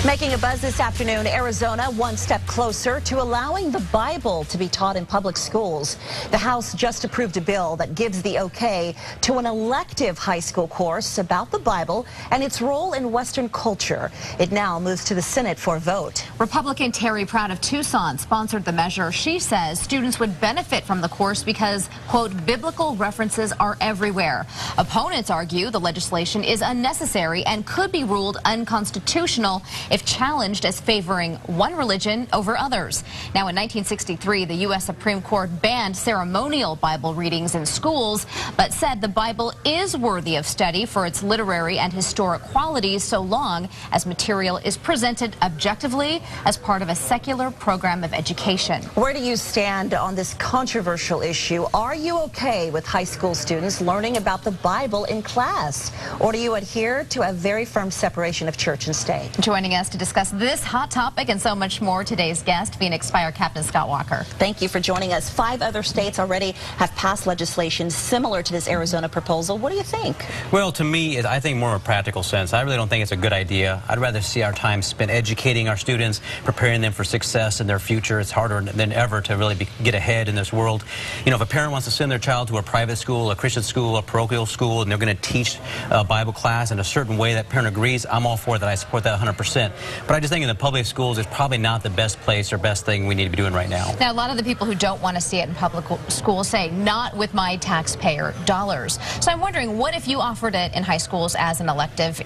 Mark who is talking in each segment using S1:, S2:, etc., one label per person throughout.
S1: Making a buzz this afternoon, Arizona one step closer to allowing the Bible to be taught in public schools. The House just approved a bill that gives the okay to an elective high school course about the Bible and its role in Western culture. It now moves to the Senate for a vote.
S2: Republican Terry Pratt of Tucson sponsored the measure. She says students would benefit from the course because, quote, biblical references are everywhere. Opponents argue the legislation is unnecessary and could be ruled unconstitutional if challenged as favoring one religion over others. Now, in 1963, the U.S. Supreme Court banned ceremonial Bible readings in schools, but said the Bible is worthy of study for its literary and historic qualities so long as material is presented objectively as part of a secular program of education.
S1: Where do you stand on this controversial issue? Are you okay with high school students learning about the Bible in class? Or do you adhere to a very firm separation of church and state?
S2: Joining us to discuss this hot topic and so much more, today's guest, Phoenix Fire Captain Scott Walker.
S1: Thank you for joining us. 5 other states already have passed legislation similar to this Arizona proposal. What do you think?
S3: Well, to me, I think more in a practical sense. I really don't think it's a good idea. I'd rather see our time spent educating our students, preparing them for success in their future. It's harder than ever to really get ahead in this world. You know, if a parent wants to send their child to a private school, a Christian school, a parochial school, and they're going to teach a Bible class in a certain way that parent agrees, I'm all for that. I support that 100%. But I just think in the public schools, it's probably not the best place or best thing we need to be doing right now.
S2: Now, a lot of the people who don't want to see it in public schools say, not with my taxpayer dollars. So I'm wondering, what if you offered it in high schools as an elective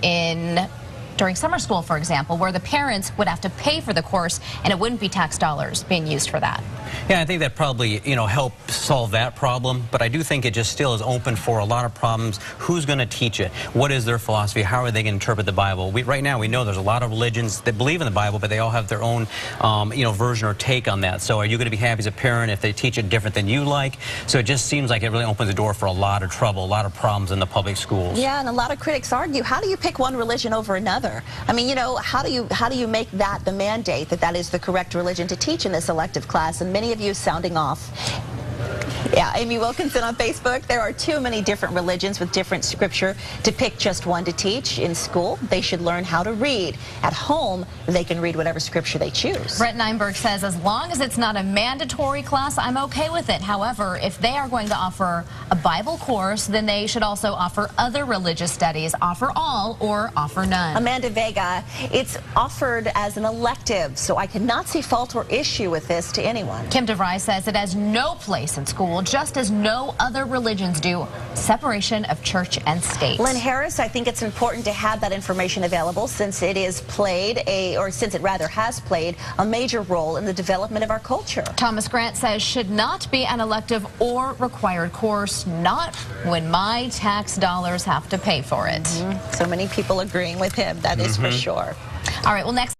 S2: during summer school, for example, where the parents would have to pay for the course and it wouldn't be tax dollars being used for that?
S3: Yeah, I think that probably, help solve that problem, but I do think it just still is open for a lot of problems. Who's going to teach it? What is their philosophy? How are they going to interpret the Bible? Right now, we know there's a lot of religions that believe in the Bible, but they all have their own, version or take on that. So are you going to be happy as a parent if they teach it different than you like? So it just seems like it really opens the door for a lot of trouble, a lot of problems in the public schools.
S1: Yeah, and a lot of critics argue, how do you pick one religion over another? I mean, how do you make that the mandate that is the correct religion to teach in this elective class? And many of you sounding off. Yeah, Amy Wilkinson on Facebook. There are too many different religions with different scripture to pick just one to teach in school. They should learn how to read. At home, they can read whatever scripture they choose.
S2: Brett Neinberg says, as long as it's not a mandatory class, I'm okay with it. However, if they are going to offer a Bible course, then they should also offer other religious studies. Offer all or offer none.
S1: Amanda Vega, it's offered as an elective, so I cannot see fault or issue with this to anyone.
S2: Kim DeVry says it has no place in school, just as no other religions do. Separation of church and state.
S1: Lynn Harris, I think it's important to have that information available since it has played a major role in the development of our culture.
S2: Thomas Grant says should not be an elective or required course, not when my tax dollars have to pay for it.
S1: So many people agreeing with him, that is for sure.
S2: All right, well, next.